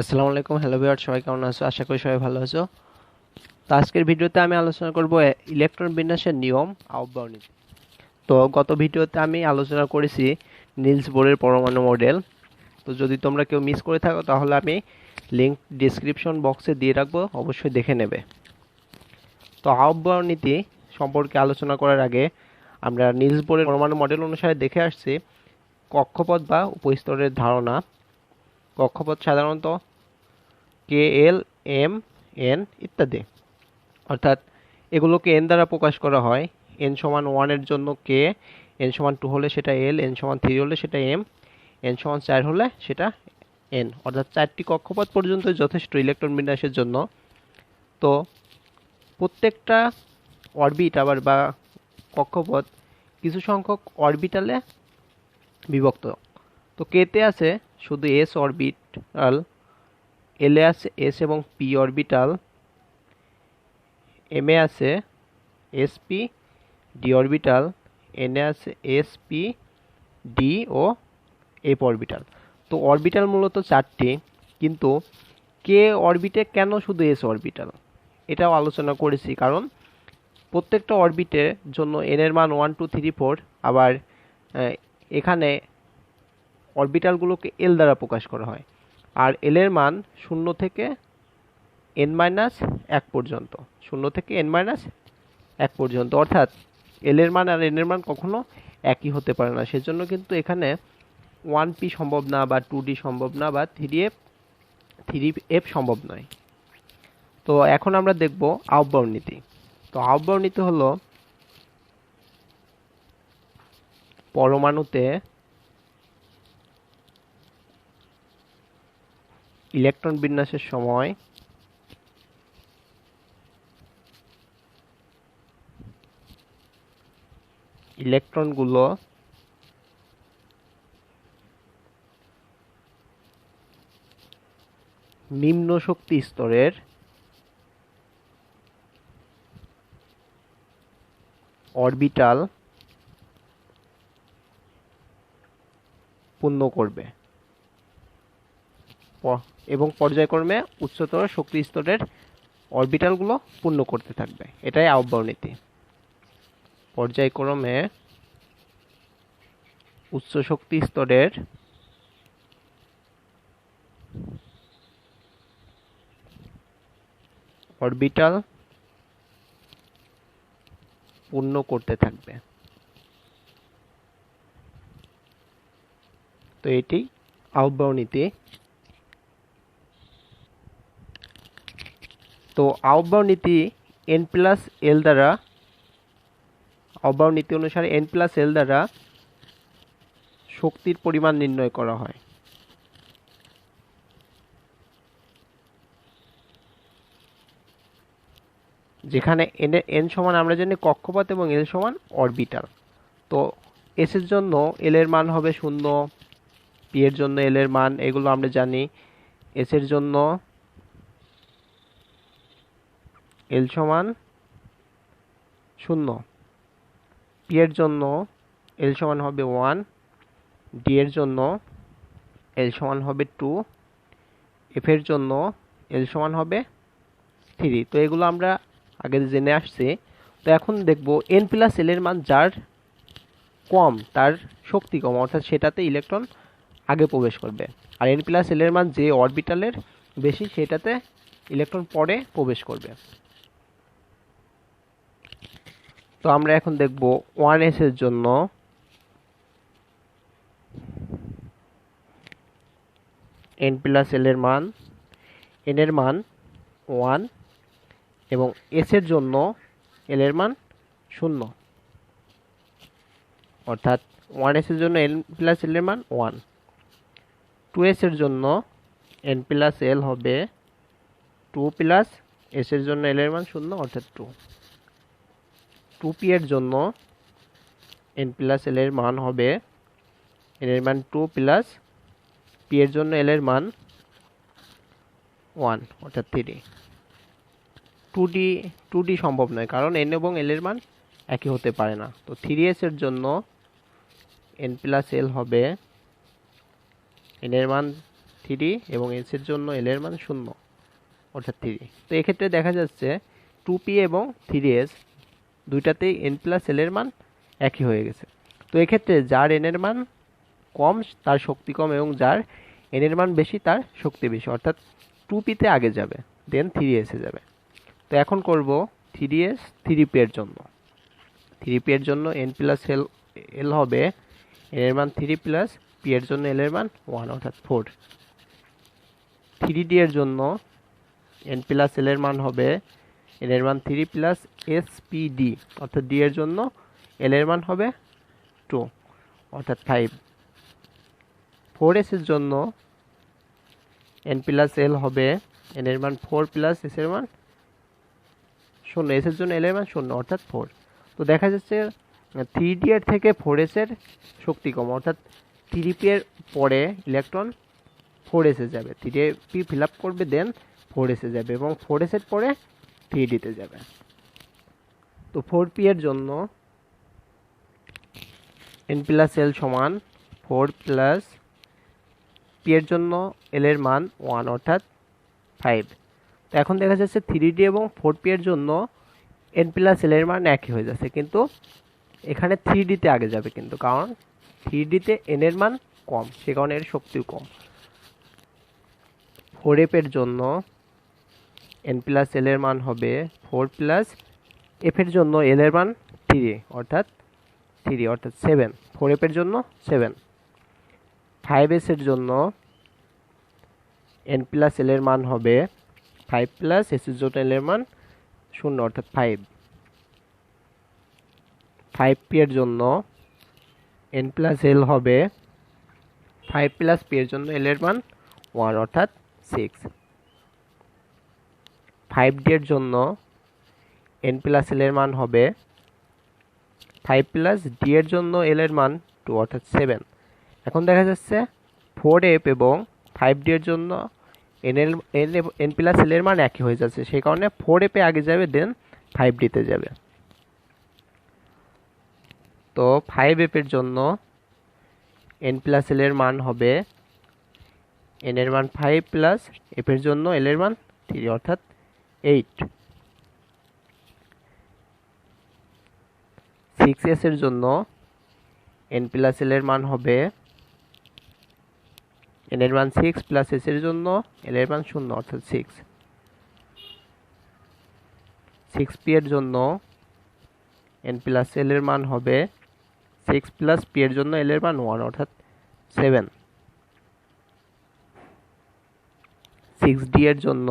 আসসালামু আলাইকুম, hello viewer, সবাই কেমন আছো? আশা করি সবাই ভালো আছো। তো আজকের ভিডিওতে আমি আলোচনা করব ইলেকট্রন বিন্যাসের নিয়ম আউটবাউন্ড। তো গত ভিডিওতে আমি আলোচনা করেছি নিলস বোরের পরমাণু মডেল। তো যদি তোমরা কেউ মিস করে থাকো তাহলে আমি লিংক ডিসক্রিপশন বক্সে দিয়ে রাখবো, অবশ্যই দেখে নেবে। তো আউটবাউন্ড নীতি সম্পর্কে আলোচনা করার আগে আমরা নিলস বোরের পরমাণু মডেল অনুসারে দেখে আসছি কক্ষপথ বা উপস্তরের ধারণা। কক্ষপথ সাধারণত কে, এল, এম, এন ইত্যাদি, অর্থাৎ এগুলোকে এন দ্বারা প্রকাশ করা হয়। এন সমান ওয়ানের জন্য কে, এন সমান টু হলে সেটা এল, এন সমান থ্রি হলে সেটা এম, এন সমান চার হলে সেটা এন, অর্থাৎ চারটি কক্ষপথ পর্যন্ত যথেষ্ট ইলেকট্রন বিন্যাসের জন্য। তো প্রত্যেকটা অরবিট আবার বা কক্ষপথ কিছু সংখ্যক অরবিটালে বিভক্ত। তো কেতে আছে শুধু এস অরবিটাল, এলে আছে এস এবং পি অরবিটাল, এম এ আছে SP D orbital, N A আছে এসপি ডি ও এফ অরবিটাল। তো অরবিটাল মূলত চারটি, কিন্তু কে অরবিটে কেন শুধু এস অরবিটাল এটাও আলোচনা করেছি, কারণ প্রত্যেকটা অরবিটের জন্য এন এর মান 1 2 3 4, আবার এখানে অরবিটালগুলোকে এল দ্বারা প্রকাশ করা হয়। আর এল এর মান 0 থেকে n-1 পর্যন্ত, 0 থেকে n-1 পর্যন্ত, অর্থাৎ এল এর মান আর এন এর মান কখনো একই হতে পারে না। সেজন্য কিন্তু এখানে 1p সম্ভব না, বা 2d সম্ভব না, বা 3f সম্ভব নয়। তো এখন আমরা দেখব আউটবাউন্ড নীতি। তো আউটবাউন্ড নীতি হলো পরমাণুতে ইলেকট্রন বিন্যাসের সময় ইলেকট্রনগুলো নিম্ন শক্তি স্তরের অরবিটাল পূর্ণ করবে এবং পর্যায়ক্রমে উচ্চতর শক্তি স্তরের অরবিটালগুলো পূর্ণ করতে থাকবে। এটাই আউটবাউন্ড নীতি। পর্যায়ক্রমে উচ্চ শক্তি স্তরের অরবিটাল পূর্ণ করতে থাকবে। তো এটি আউটবাউন্ড নীতি। তো আউটবাউন্ড নীতি এন প্লাস এল দ্বারা, আউটবাউন্ড নীতি অনুসারে এন প্লাস এল দ্বারা শক্তির পরিমাণ নির্ণয় করা হয়। যেখানে এন সমান আমরা জানি কক্ষপথ এবং এল সমান অরবিটাল। তো এস এর জন্য এল এর মান হবে 0, পি এর জন্য এল এর মান এগুলো আমরা জানি। এস এর জন্য এল সমান 0, পি এর জন্য এল সমান হবে 1, ডি এর জন্য এল সমান হবে 2, এফ এর জন্য এল সমান হবে 3। তো এগুলো আমরা আগে জেনে আসছি। তো এখন দেখব এন প্লাস এল এর মান যার কম, তার শক্তি কম, অর্থাৎ সেটাতে ইলেকট্রন আগে প্রবেশ করবে। আর এন প্লাস এল এর মান যে অরবিটালের বেশি সেটাতে ইলেকট্রন পরে প্রবেশ করবে। তো আমরা এখন দেখব 1s এর জন্য এন প্লাস এল এর মান, এন এর মান 1 এবং এস এর জন্য এল এর মান 0, অর্থাৎ 1s এর জন্য এন প্লাস এল এর মান 1। 2s এর জন্য এন প্লাস এল হবে 2 প্লাস এস এর জন্য এল এর মান 0, অর্থাৎ 2। 2p এর জন্য এন প্লাস এল এর মান হবে এন এর মান 2 প্লাস পি এর জন্য এল এর মান 1, অর্থাৎ 3। 2d সম্ভব নয়, কারণ এন এবং এল এর মান একই হতে পারে না। তো 3s এর জন্য এন প্লাস এল হবে এন এর মান 3 এবং এস এর জন্য এল এর মান 0 অর্থাৎ 3। তো এক্ষেত্রে দেখা যাচ্ছে 2p এবং 3s দুইটাতেই n প্লাস এল এর মান একই হয়ে গেছে। তো এক্ষেত্রে যার n এর মান কম তার শক্তি কম এবং যার n এর মান বেশি তার শক্তি বেশি, অর্থাৎ 2p তে আগে যাবে দেন 3s এ যাবে। তো এখন করব 3s 3p এর জন্য। 3p এর জন্য n প্লাস l হবে n এর মান 3 প্লাস p এর জন্য l এর মান 1 অর্থাৎ 4। 3d এর জন্য n প্লাস l এর মান হবে n এর মান 3 প্লাস spd অর্থাৎ d এর জন্য l এর মান হবে 2 অর্থাৎ 5। 4s এর জন্য n প্লাস l হবে n এর মান 4 প্লাস s এর মান 0, s এর জন্য l এর মান 0 অর্থাৎ 4। তো দেখা যাচ্ছে 3d এর থেকে 4s এর শক্তি কম, অর্থাৎ 3p এর পরে ইলেকট্রন 4s এ যাবে, 3p ফিল আপ করবে দেন 4s এ যাবে এবং 4s এর পরে 3d তে যাবে। তো 4p এর জন্য n প্লাস l সমান 4 প্লাস p এর জন্য l এর মান 1 অর্থাৎ 5। তো এখন দেখা যাচ্ছে 3d এবং 4p এর জন্য n প্লাস l এর মান একই হয়ে যাচ্ছে, কিন্তু এখানে 3d তে আগে যাবে, কিন্তু কারণ 3d তে n এর মান কম সে কারণে এর শক্তিও কম। 4f এর জন্য n প্লাস l এর মান হবে 4 প্লাস f এর জন্য l এর মান 3 অর্থাৎ 7। 4f এর জন্য 7। 5s এর জন্য n প্লাস l এর মান হবে 5 প্লাস s এর জন্য l এর মান 0 অর্থাৎ 5। 5p এর জন্য n প্লাস l হবে 5 প্লাস p এর জন্য l এর মান 1 অর্থাৎ 6। 5d এর জন্য n প্লাস l এর মান হবে 5 প্লাস d এর জন্য l এর মান 2 অর্থাৎ 7। এখন দেখা যাচ্ছে 4f এবং 5d এর জন্য n প্লাস l এর মান একই হয়ে যাচ্ছে, সেই কারণে 4f এ আগে যাবে দেন 5d তে যাবে। তো 5f এর জন্য n প্লাস l এর মান হবে n এর মান 5 প্লাস f এর জন্য l এর মান 3 অর্থাৎ 8। 6s এর জন্য n প্লাস l এর মান হবে n এর মান 6 প্লাস s এর জন্য l এর মান 0 অর্থাৎ 6। 6p এর জন্য n প্লাস l এর মান হবে 6 প্লাস p এর জন্য l এর মান 1 অর্থাৎ 7। 6d এর জন্য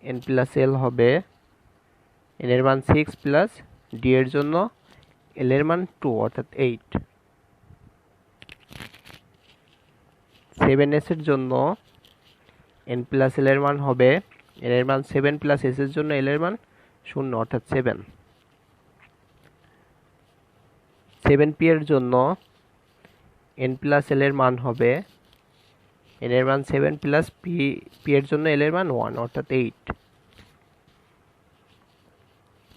n প্লাস l হবে n এর মান 6 প্লাস d এর জন্য l এর মান 2 অর্থাৎ 8। 7s এর জন্য n প্লাস l এর মান হবে n এর মান 7 প্লাস s এর জন্য l এর মান 0 অর্থাৎ 7। 7p এর জন্য n প্লাস l এর মান হবে n এর মান 7 প্লাস p এর জন্য l এর মান 1 অর্থাৎ 8।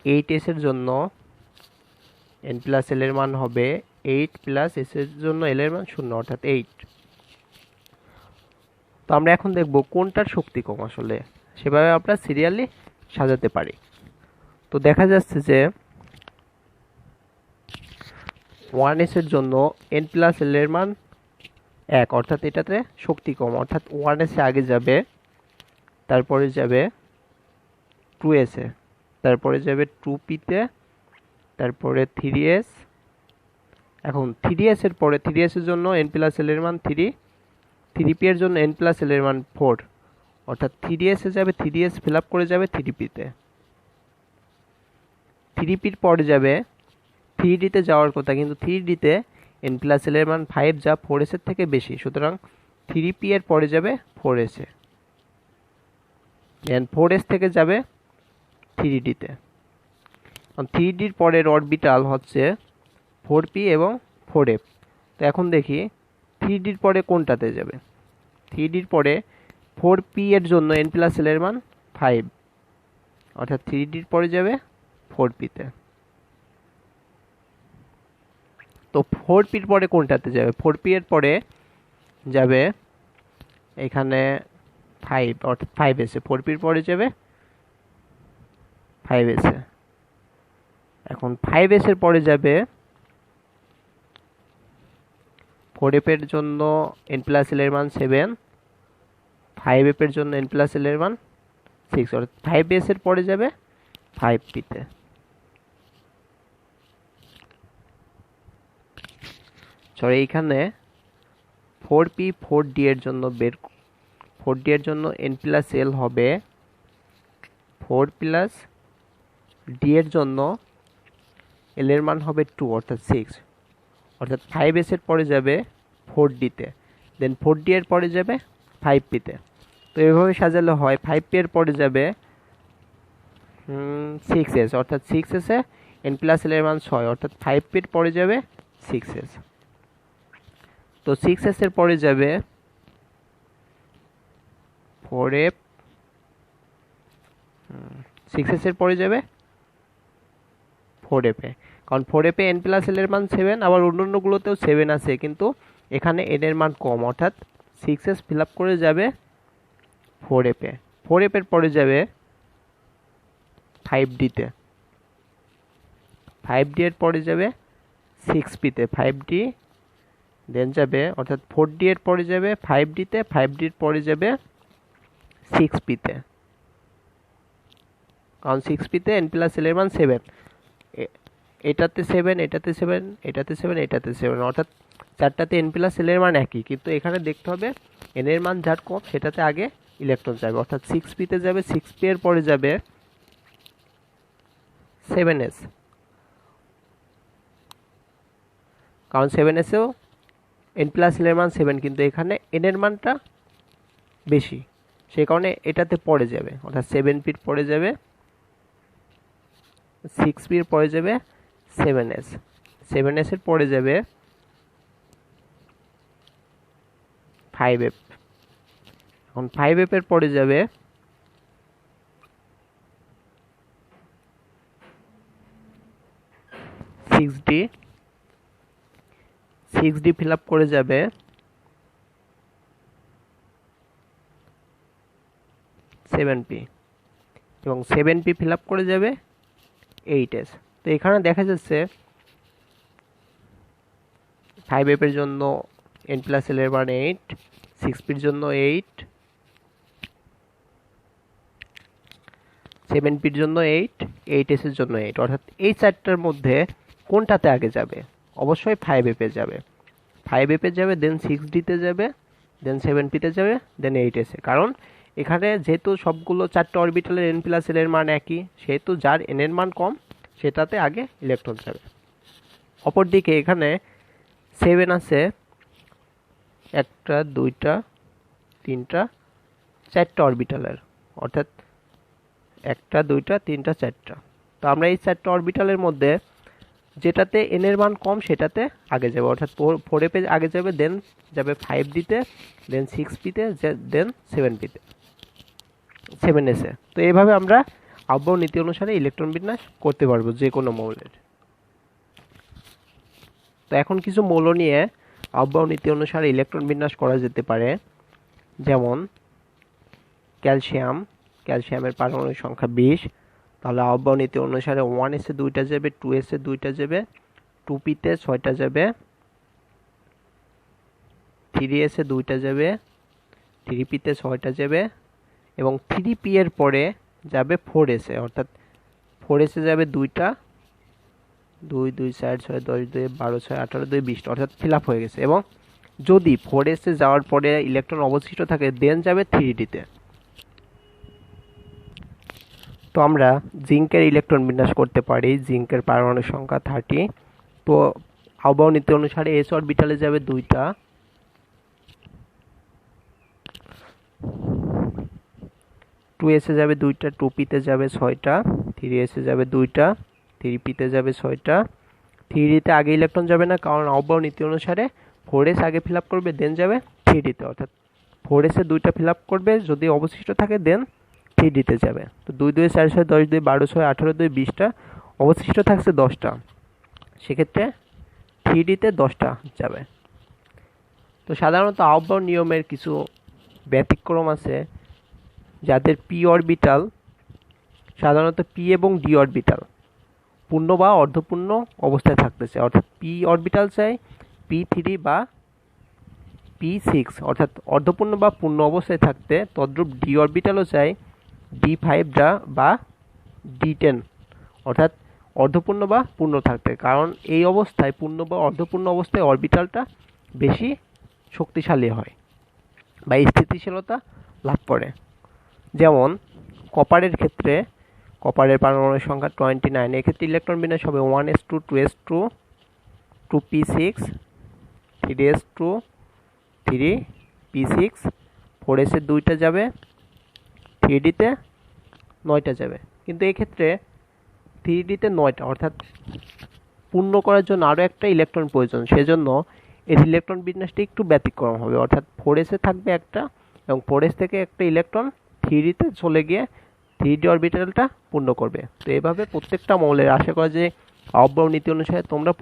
8s এর জন্য n প্লাস l এর মান হবে 8 প্লাস s এর জন্য l এর মান 0 অর্থাৎ 8। তো আমরা এখন দেখব কোনটার শক্তি কম, আসলে সেভাবে আমরা সিরিয়ালি সাজাতে পারি। তো দেখা যাচ্ছে যে 1s এর জন্য n প্লাস l এর মান 1 অর্থাৎ এটাতে শক্তি কম, অর্থাৎ 1s এ আগে যাবে, তারপরে যাবে 2s এ, তারপরে যাবে 2p তে, তারপরে 3s। এখন 3s এর পরে 3s এর জন্য n প্লাস l এর মান 3, 3p এর জন্য n প্লাস l এর মান 4 অর্থাৎ 3s এ যাবে, 3s ফিল আপ করে যাবে 3p তে। 3p এর পরে যাবে 3d তে যাওয়ার কথা, কিন্তু 3d তে n প্লাস l এর মান 5 যা 4s এর থেকে বেশি, সুতরাং 3p এর পরে যাবে 4s এ, দেন 4s থেকে যাবে 3d তে। 3d এর পরের অরবিটাল হচ্ছে 4p এবং 4f। তো এখন দেখি 3d এর পরে কোনটাতে যাবে। 3d এর পরে 4p এর জন্য n প্লাস l এর মান 5 অর্থাৎ 3d এর পরে যাবে 4p তে। তো 4p এর পরে কোনটাতে যাবে, 4p এর পরে যাবে এখানে 5 অর্থাৎ 5s এ 4p পড়ে যাবে 5s এ। এখন 5s এর পরে যাবে 4f এর জন্য n প্লাস l এর মান 7, 5f এর জন্য n প্লাস l এর মান 6, অর্থাৎ 5s এর পরে যাবে 5p তে। সরি, এইখানে 4p 4d এর জন্য 4d এর জন্য n প্লাস l হবে 4 প্লাস d এর জন্য l এর মান হবে 2 অর্থাৎ 6, অর্থাৎ 5s এর পরে যাবে 4d তে, দেন 4d এর পরে যাবে 5p তে। তো এভাবে সাজালে হয় 5p এর পরে যাবে 6s, অর্থাৎ 6s এ n প্লাস l এর মান 6, অর্থাৎ 5p এর পরে যাবে 6s। তো 6s এর পরে যাবে 4f, 6s এর পরে যাবে 4f এ, কারণ 4f এ n প্লাস l এর মান 7, আবার অন্যান্য গুলোতেও 7 আছে, কিন্তু এখানে n এর মান কম, অর্থাৎ 6s ফিল আপ করে যাবে 4f এ। 4f এর পরে যাবে 5d তে, 5d এর পরে যাবে 6p তে, 5d দেন যাবে, অর্থাৎ 4d এর পরে যাবে 5d তে, 5d এর পরে যাবে 6p তে, কারণ 6p তে n প্লাস l এর মান 7, এটাতে 7, এটাতে 7, এটাতে 7, এটাতে 7, অর্থাৎ চারটাতে n প্লাস l এর মান একই, কিন্তু এখানে দেখতে হবে n এর মান যার কম সেটাতে আগে ইলেকট্রন যাবে, অর্থাৎ 6p তে যাবে, 6p এর পরে যাবে 7s, কারণ 7s এও n প্লাস l এর মান 7, কিন্তু এখানে n এর মানটা বেশি, সেই কারণে এটাতে পড়ে যাবে, অর্থাৎ 7p এর পরে যাবে 6p এর পরে যাবে 7s, 7s এর পরে যাবে 5f, এখন 5f এর পরে যাবে 6d, 6d ফিল আপ করে যাবে 7p, এবং 7p ফিল আপ করে যাবে 8s। তো এখানে দেখা যাচ্ছে 5f এর জন্য n প্লাস l এর মান 8, 6p এর জন্য 8, 7p এর জন্য 8, 8s এর জন্য 8, অর্থাৎ এই চারটার মধ্যে কোনটাতে আগে যাবে? অবশ্যই 5f এ যাবে, 5f এ যাবে, দেন 6d তে যাবে, দেন 7p তে যাবে, দেন 8s এ, কারণ এখানে যেহেতু সবগুলো চারটা অরবিটালের n প্লাস l এর মান একই, সেহেতু যার n এর মান কম সেটাতে আগে ইলেকট্রন যাবে। অপরদিকে এখানে 7 আছে 1টা 2টা 3টা 4টা অরবিটালের, অর্থাৎ 1টা 2টা 3টা 4টা। তো আমরা এই 4টা অরবিটালের মধ্যে যেটাতে n এর মান কম সেটাতে আগে যাবে, অর্থাৎ 4f এ আগে যাবে, দেন যাবে 5d তে, দেন 6p তে, দেন 7p তে, 7s এ। তো এইভাবে আমরা আববাও নীতি অনুসারে ইলেকট্রন বিন্যাস করতে পারবো যে কোনো মৌলের। তো এখন কিছু মৌল নিয়ে আববাও নীতি অনুসারে ইলেকট্রন বিন্যাস করা যেতে পারে, যেমন ক্যালসিয়াম, ক্যালসিয়ামের পারমাণবিক সংখ্যা 20, তাহলে আববাও নীতি অনুসারে 1s এ 2টা যাবে, 2s এ 2টা যাবে, 2p তে 6টা যাবে, 3s এ 2টা যাবে, 3p তে 6টা যাবে, এবং 3p এর পরে যাবে 4s এ, অর্থাৎ 4s এ যাবে 2টা, 2 2 4 6 10 2 12 6 18 2 20, অর্থাৎ ফিল আপ হয়ে গেছে। এবং যদি 4s এ যাওয়ার পরে ইলেকট্রন অবশিষ্ট থাকে, দেন যাবে 3d তে। তো আমরা জিঙ্কের ইলেকট্রন বিন্যাস করতে পারি, জিঙ্কের পারমাণবিক সংখ্যা 30। তো আববাও নীতি অনুসারে s অরবিটালে যাবে 2টা, 2s এ যাবে 2টা, 2p তে যাবে 6টা, 3s এ যাবে 2টা, 3p তে যাবে 6টা, 3d তে আগে ইলেকট্রন যাবে না, কারণ আববাও নীতি অনুসারে 4s আগে ফিল আপ করবে, দেন যাবে 3d তে, অর্থাৎ 4s এ 2টা ফিল আপ করবে, যদি অবশিষ্ট থাকে দেন 3d তে যাবে। তো 2 2 4 6 10 2 12 6 18 2 20টা, অবশিষ্ট থাকছে 10টা, সেক্ষেত্রে 3d তে 10টা যাবে। তো সাধারণত আহ্বান নিয়মের কিছু ব্যতিক্রম আছে, যাদের পি অরবিটাল সাধারণত পি এবং ডি অরবিটাল পূর্ণ বা অর্ধপূর্ণ অবস্থায় থাকতেছে, অর্থাৎ পি অরবিটাল চাই P3 বা P6 অর্থাৎ অর্ধপূর্ণ বা পূর্ণ অবস্থায় থাকতে, তদ্রূপ ডি অরবিটালও চাই D5 বা D10 অর্থাৎ অর্ধপূর্ণ বা পূর্ণ থাকতে, কারণ এই অবস্থায় পূর্ণ বা অর্ধপূর্ণ অবস্থায় অরবিটালটা বেশি শক্তিশালী হয় বা স্থিতিশীলতা লাভ করে। যেমন কপারের ক্ষেত্রে কপারের পারমাণবিক সংখ্যা 29, এক্ষেত্রে ইলেকট্রন বিন্যাস হবে 1s2 2s2 2p6 3s2 3p6 4s এর 2টা যাবে, 3d-তে 9টা যাবে। কিন্তু এক্ষেত্রে 3d-তে 9টা অর্থাৎ পূর্ণ করার জন্য আরও একটা ইলেকট্রন প্রয়োজন, সেজন্য এর ইলেকট্রন বিন্যাসটি একটু ব্যতিক্রম হবে, অর্থাৎ 4s-এ থাকবে একটা এবং 4s থেকে একটা ইলেকট্রন 3d-তে চলে গিয়ে 3d অরবিটালটা পূর্ণ করবে। তো এভাবে প্রত্যেকটা মৌলের আশা করা যে আউফবাউ নীতি অনুসারে তোমরা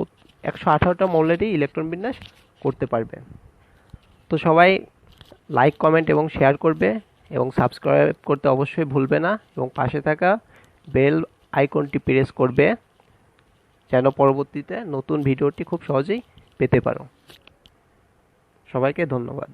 118টা মৌলেরই ইলেকট্রন বিন্যাস করতে পারবে। তো সবাই লাইক, কমেন্ট এবং শেয়ার করবে এবং সাবস্ক্রাইব করতে অবশ্যই ভুলবে না এবং পাশে থাকা বেল আইকনটি প্রেস করবে যেন পরবর্তীতে নতুন ভিডিওটি খুব সহজেই পেতে পারো। সবাইকে ধন্যবাদ।